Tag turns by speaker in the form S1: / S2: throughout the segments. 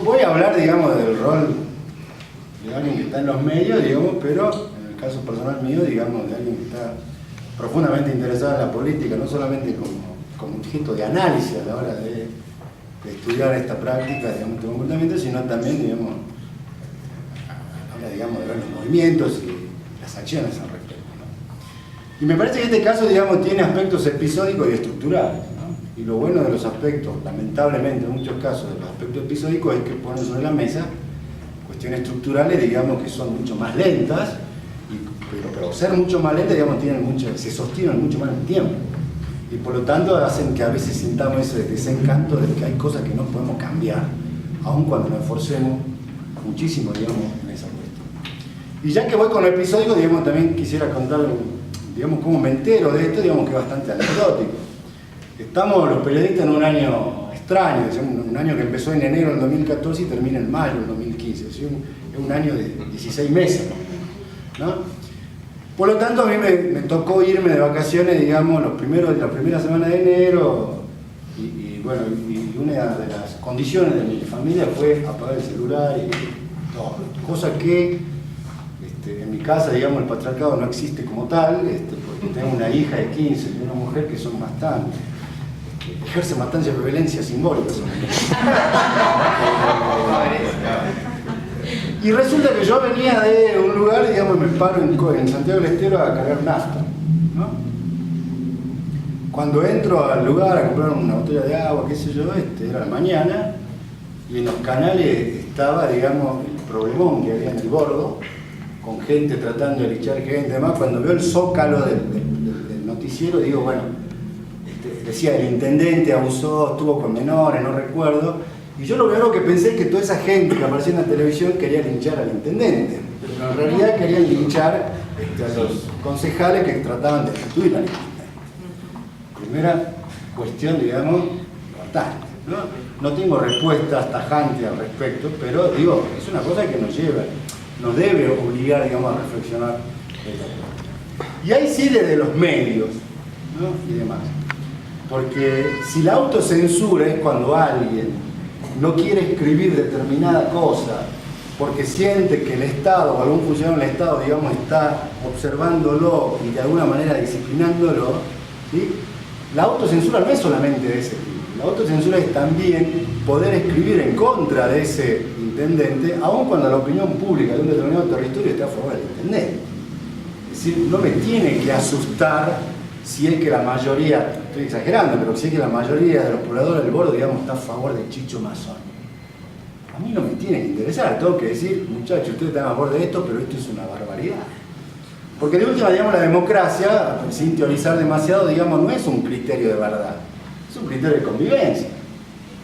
S1: voy a hablar, digamos, del rol de alguien que está en los medios, digamos, pero en el caso personal mío, digamos, de alguien que está profundamente interesado en la política, no solamente como objeto de análisis a la hora de estudiar esta práctica, digamos, este comportamiento, sino también, digamos, a la hora, digamos, de ver los movimientos y las acciones al respecto, ¿no? Y me parece que este caso, digamos, tiene aspectos episódicos y estructurales, ¿no? Y lo bueno de los aspectos, lamentablemente en muchos casos, de los aspectos episódicos es que ponen sobre la mesa cuestiones estructurales, digamos, que son mucho más lentas, pero ser mucho más lentas, digamos, se sostienen mucho más en el tiempo. Y por lo tanto hacen que a veces sintamos ese desencanto de que hay cosas que no podemos cambiar, aun cuando nos esforcemos muchísimo, digamos, en esa cuestión. Y ya que voy con lo episódico, digamos, también quisiera contar, digamos, cómo me entero de esto, digamos, que es bastante anecdótico. Estamos los periodistas en un año extraño, un año que empezó en enero del 2014 y termina en mayo del 2015, es un año de 16 meses, ¿no? Por lo tanto, a mí me tocó irme de vacaciones, digamos, la primera semana de enero, y bueno, y una de las condiciones de mi familia fue apagar el celular y todo, cosa que en mi casa, digamos, el patriarcado no existe como tal, porque tengo una hija de 15 y una mujer que son bastante, ejercen bastante violencia simbólica. Y resulta que yo venía de un lugar, digamos, me paro en Santiago del Estero a cargar nafta, ¿no? Cuando entro al lugar a comprar una botella de agua, qué sé yo, era la mañana, y en los canales estaba, digamos, el problemón que había en el bordo, con gente tratando de lichar gente y demás. Cuando veo el zócalo del noticiero, digo, bueno, decía el intendente abusó, estuvo con menores, no recuerdo. Y yo lo primero que pensé es que toda esa gente que aparecía en la televisión quería linchar al intendente, pero en realidad querían linchar a los concejales que trataban de destituir al intendente. Primera cuestión, digamos, importante, ¿no? No tengo respuestas tajantes al respecto, pero digo, es una cosa que nos debe obligar, digamos, a reflexionar. Y ahí sí desde los medios, ¿no? Y demás. Porque si la autocensura es cuando alguien no quiere escribir determinada cosa porque siente que el Estado o algún funcionario del Estado, digamos, está observándolo y de alguna manera disciplinándolo, ¿sí? La autocensura no es solamente de ese tipo. La autocensura es también poder escribir en contra de ese intendente, aun cuando la opinión pública de un determinado territorio esté a favor del intendente. Es decir, no me tiene que asustar si es que la mayoría, estoy exagerando, pero si es que la mayoría de los pobladores del bordo, digamos, está a favor de Chicho Mazón. A mí no me tiene que interesar, tengo que decir, muchachos, ustedes están a favor de esto, pero esto es una barbaridad. Porque de última, digamos, la democracia, sin teorizar demasiado, digamos, no es un criterio de verdad, es un criterio de convivencia.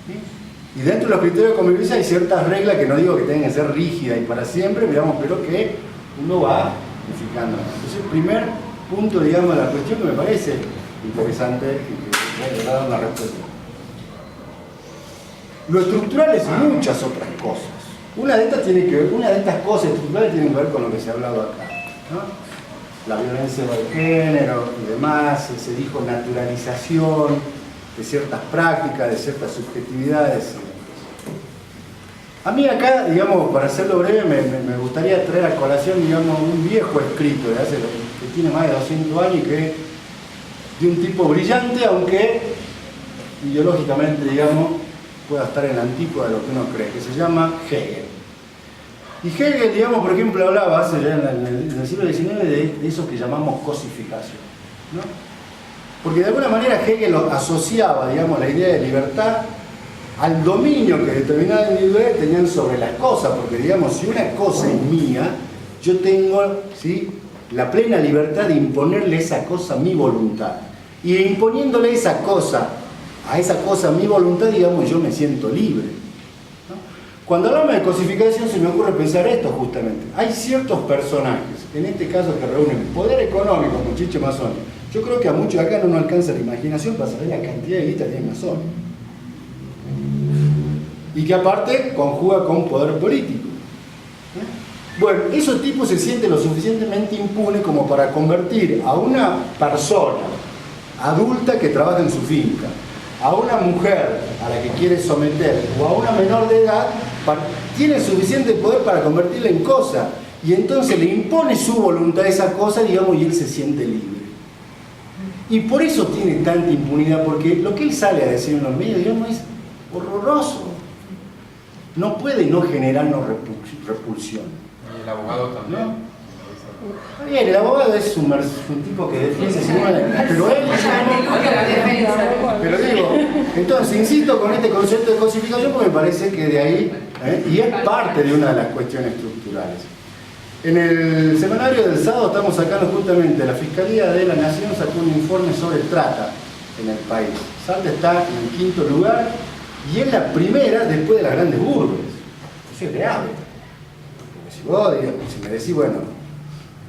S1: ¿Sí? Y dentro de los criterios de convivencia hay ciertas reglas que no digo que tengan que ser rígidas y para siempre, digamos, pero que uno va modificando. Entonces, el primer punto, digamos, de la cuestión que me parece interesante y que voy a dar una respuesta. Lo estructural es muchas otras cosas. Una de estas cosas estructurales tienen que ver con lo que se ha hablado acá, ¿no? La violencia de género y demás, se dijo naturalización de ciertas prácticas, de ciertas subjetividades. A mí acá, digamos, para hacerlo breve, me gustaría traer a colación, digamos, un viejo escrito que tiene más de 200 años y que es de un tipo brillante, aunque ideológicamente, digamos, pueda estar en la antípoda de lo que uno cree, que se llama Hegel. Y Hegel, digamos, por ejemplo, hablaba hace ya en el siglo XIX de eso que llamamos cosificación, ¿no? Porque de alguna manera Hegel asociaba, digamos, la idea de libertad al dominio que determinadas individuales tenían sobre las cosas, porque, digamos, si una cosa es mía, yo tengo, ¿sí?, la plena libertad de imponerle esa cosa a mi voluntad. Y imponiéndole esa cosa a esa cosa mi voluntad, digamos, yo me siento libre, ¿no? Cuando hablamos de cosificación se me ocurre pensar esto justamente. Hay ciertos personajes, en este caso que reúnen poder económico con Chicho Mazón. Yo creo que a muchos acá no nos alcanza la imaginación para saber la cantidad de guita que tiene Mazón. Y que aparte conjuga con poder político. Bueno, esos tipos se sienten lo suficientemente impunes como para convertir a una persona adulta que trabaja en su finca a una mujer a la que quiere someter o a una menor de edad, tiene suficiente poder para convertirla en cosa. Y entonces le impone su voluntad a esa cosa, digamos, y él se siente libre. Y por eso tiene tanta impunidad, porque lo que él sale a decir en los medios, digamos, es horroroso. No puede no generarnos repulsión.
S2: Y el abogado también.
S1: ¿No? Bien, el abogado es un tipo que defiende, pero digo, entonces insisto con este concepto de cosificación porque me parece que de ahí, y es parte de una de las cuestiones estructurales. En el semanario del sábado estamos sacando justamente, la Fiscalía de la Nación sacó un informe sobre trata en el país. Salta está en el 5º lugar y es la primera después de las grandes urbes. Eso es grave. Porque si vos, digamos, si me decís, bueno,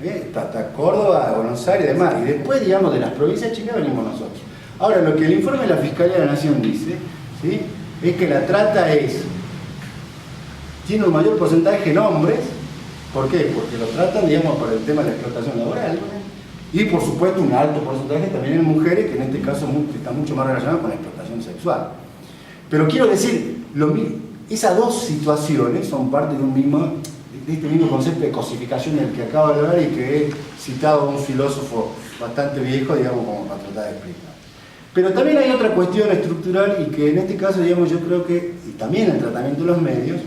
S1: está Córdoba, Buenos Aires y demás, y después, digamos, de las provincias chicas venimos nosotros. Ahora, lo que el informe de la Fiscalía de la Nación dice, ¿sí?, es que la trata tiene un mayor porcentaje en hombres. ¿Por qué? Porque lo tratan, digamos, por el tema de la explotación laboral. Y, por supuesto, un alto porcentaje también en mujeres, que en este caso está mucho más relacionado con la explotación sexual. Pero quiero decir, esas dos situaciones son parte de este mismo concepto de cosificación del que acabo de hablar y que he citado a un filósofo bastante viejo, digamos, como para tratar de explicar. Pero también hay otra cuestión estructural y que en este caso, digamos, yo creo que, y también el tratamiento de los medios,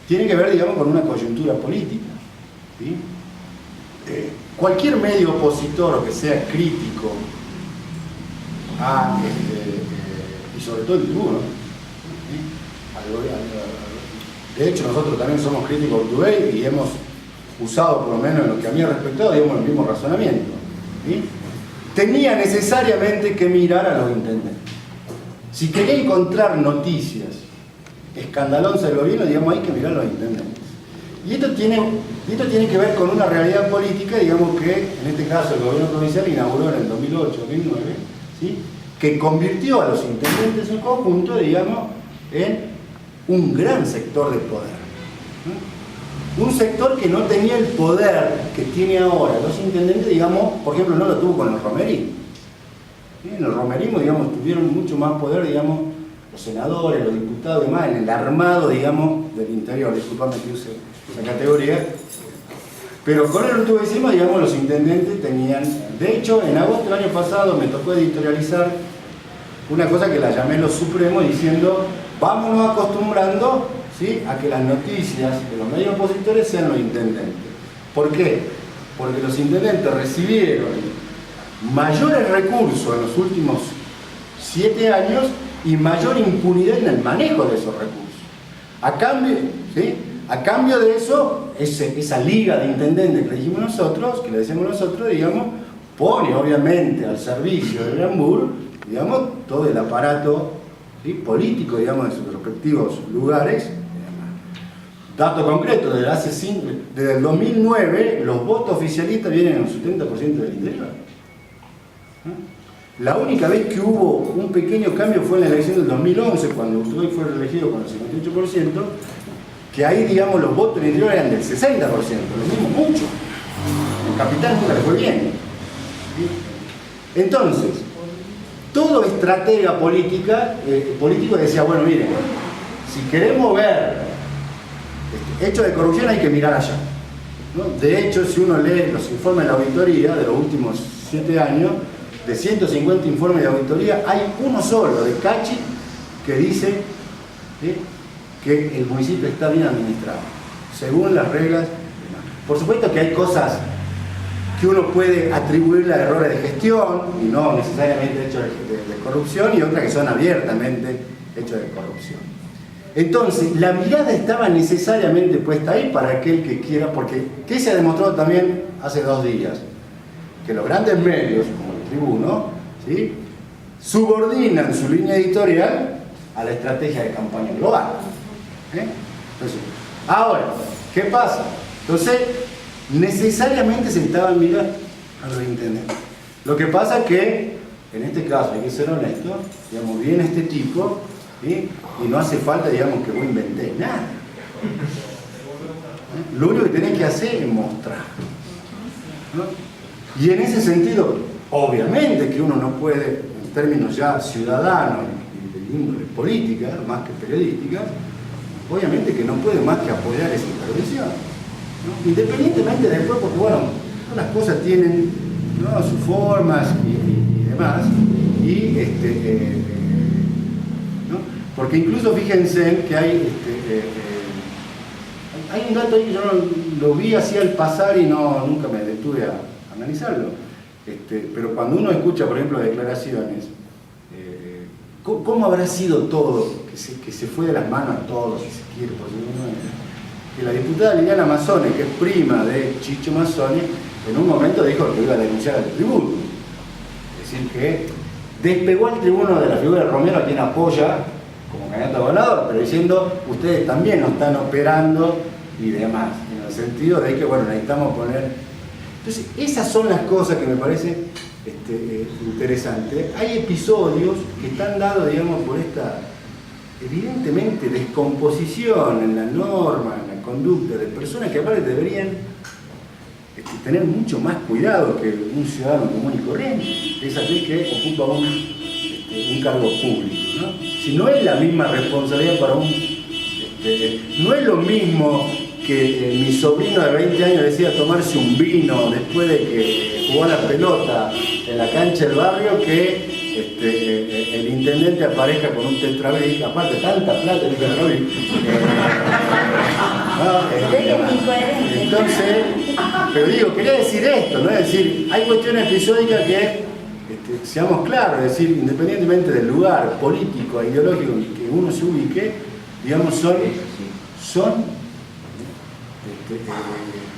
S1: tiene que ver, digamos, con una coyuntura política. ¿Sí? Cualquier medio opositor o que sea crítico y sobre todo el tribuno, ¿sí?, de hecho nosotros también somos críticos de Urtubey y hemos usado, por lo menos en lo que a mí ha respectado, digamos, el mismo razonamiento, ¿sí?, tenía necesariamente que mirar a los intendentes. Si quería encontrar noticias escandalosas del gobierno, digamos, hay que mirar a los intendentes. Y esto tiene que ver con una realidad política, digamos, que en este caso el gobierno provincial inauguró en el 2008-2009, ¿sí?, que convirtió a los intendentes en conjunto, digamos, en un gran sector de poder. Un sector que no tenía el poder que tiene ahora los intendentes, digamos, por ejemplo, no lo tuvo con el romerismo. ¿Sí? En el romerismo, digamos, tuvieron mucho más poder, digamos, los senadores, los diputados y demás, en el armado, digamos, del interior. Disculpame que use esa categoría. Pero con el urtubeyismo, digamos, los intendentes tenían... De hecho, en agosto del año pasado me tocó editorializar una cosa que la llamé Los Supremos, diciendo, vámonos acostumbrando, ¿sí?, a que las noticias de los medios opositores sean los intendentes. ¿Por qué? Porque los intendentes recibieron mayores recursos en los últimos 7 años y mayor impunidad en el manejo de esos recursos. A cambio de eso, esa liga de intendentes que le decimos nosotros, digamos, pone obviamente al servicio del Brambur, digamos, todo el aparato, ¿sí?, político, digamos, de sus respectivos lugares. Dato concreto, desde el 2009 los votos oficialistas vienen en un 70% del interior. La única vez que hubo un pequeño cambio fue en la elección del 2011, cuando Urtubey fue reelegido con el 58%, que ahí, digamos, los votos del interior eran del 60%, lo mismo mucho. En Capital nunca le fue bien. ¿Sí? Entonces, todo estratega político decía, bueno, miren, si queremos ver hechos de corrupción hay que mirar allá, ¿no? De hecho, si uno lee los informes de la auditoría de los últimos 7 años, de 150 informes de auditoría, hay uno solo, de Cachi, que dice, ¿sí?, que el municipio está bien administrado, según las reglas. Por supuesto que hay cosas que uno puede atribuirle a errores de gestión, y no necesariamente hechos de corrupción, y otras que son abiertamente hechos de corrupción. Entonces, la mirada estaba necesariamente puesta ahí para aquel que quiera, porque ¿qué se ha demostrado también hace 2 días? Que los grandes medios, como el Tribuno, ¿sí?, subordinan su línea editorial a la estrategia de campaña global. Entonces, ahora, ¿qué pasa? Entonces, necesariamente se estaban mirando a los intendentes. Lo que pasa es que, en este caso, hay que ser honesto, digamos, viene este tipo, ¿sí?, y no hace falta, digamos, que vos inventés nada. Lo único que tenés que hacer es mostrar, ¿no? Y en ese sentido, obviamente que uno no puede, en términos ya ciudadanos y índole política, más que periodística, obviamente que no puede más que apoyar esa intervención, ¿no? Independientemente después, porque bueno, las cosas tienen, ¿no?, sus formas y demás, ¿no? Porque incluso fíjense que hay un dato ahí que yo lo vi así al pasar y nunca me detuve a analizarlo. Pero cuando uno escucha, por ejemplo, declaraciones, ¿cómo habrá sido todo? Que se fue de las manos a todos, si se quiere, por alguna manera. Que la diputada Liliana Mazzone, que es prima de Chicho Mazzone, en un momento dijo que iba a denunciar al tribuno. Es decir, que despegó al tribuno de la figura de Romero, a quien apoya como candidato a gobernador, pero diciendo, ustedes también nos están operando y demás, en el sentido de que, bueno, necesitamos poner... Entonces, esas son las cosas que me parece interesante. Hay episodios que están dados, digamos, por esta, evidentemente, descomposición en la norma, en la conducta de personas que aparte deberían tener mucho más cuidado que un ciudadano común y corriente, es aquel que ocupa un cargo público, ¿no? Si no es la misma responsabilidad para no es lo mismo que mi sobrino de 20 años decida tomarse un vino después de que jugó a la pelota en la cancha del barrio que el intendente aparezca con un tetrabric, aparte tanta plata en el tetrabric. Entonces, pero digo, quería decir esto, ¿no? Es decir, hay cuestiones episódicas que, seamos claros, es decir, independientemente del lugar político e ideológico en que uno se ubique, digamos,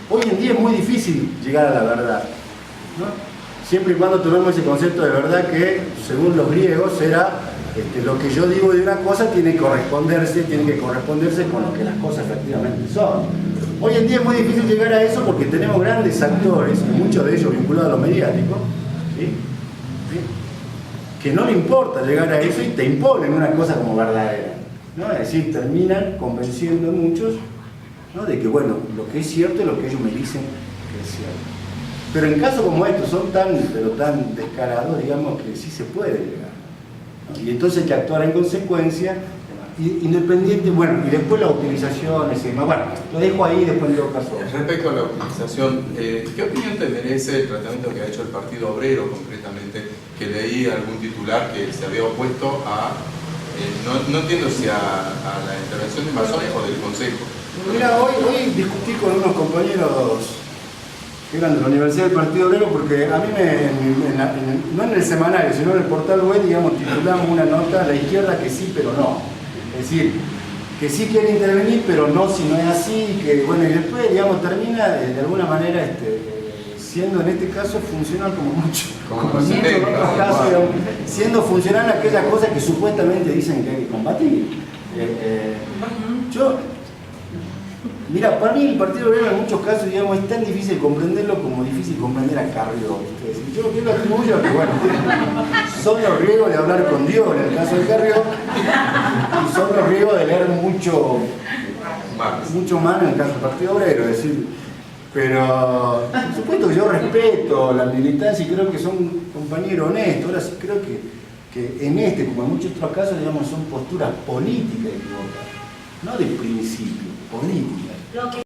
S1: hoy en día es muy difícil llegar a la verdad, ¿no? Siempre y cuando tomemos ese concepto de verdad que, según los griegos, era lo que yo digo de una cosa tiene que corresponderse con lo que las cosas efectivamente son. Hoy en día es muy difícil llegar a eso porque tenemos grandes actores, muchos de ellos vinculados a lo mediático, ¿sí? Que no le importa llegar a eso y te imponen una cosa como verdadera, ¿no? Es decir, terminan convenciendo a muchos, ¿no?, de que, bueno, lo que es cierto es lo que ellos me dicen que es cierto. Pero en casos como estos son tan descarados, digamos, que sí se puede llegar, ¿no? Y entonces hay que actuar en consecuencia, independiente, bueno, y después las utilizaciones y demás. Bueno, lo dejo ahí, después en todo caso.
S2: Respecto a la utilización, ¿qué opinión te merece el tratamiento que ha hecho el Partido Obrero concretamente? Que leí algún titular que se había opuesto a, no entiendo si a la intervención de Mazzone o del Consejo.
S1: Mira, hoy discutí con unos compañeros que eran de la Universidad del Partido Obrero, porque a mí no en el semanario, sino en el portal web, digamos, titulamos una nota, la izquierda que sí, pero no. Es decir, que sí quiere intervenir, pero no si no es así, que bueno, y después, digamos, termina de alguna manera siendo en este caso funcional como mucho. Como en otros casos, siendo funcional aquellas cosas que supuestamente dicen que hay que combatir. Mira, para mí el Partido Obrero en muchos casos, digamos, es tan difícil comprenderlo como difícil comprender a Carrió. Yo lo atribuyo a que, bueno, son los riesgos de hablar con Dios en el caso de Carrió, y son los riesgos de leer mucho más en el caso del Partido Obrero. Es decir, pero por supuesto que yo respeto la militancia y creo que son compañeros honestos. Ahora sí creo que en este, como en muchos otros casos, digamos, son posturas políticas equivocadas, no de principio, políticas.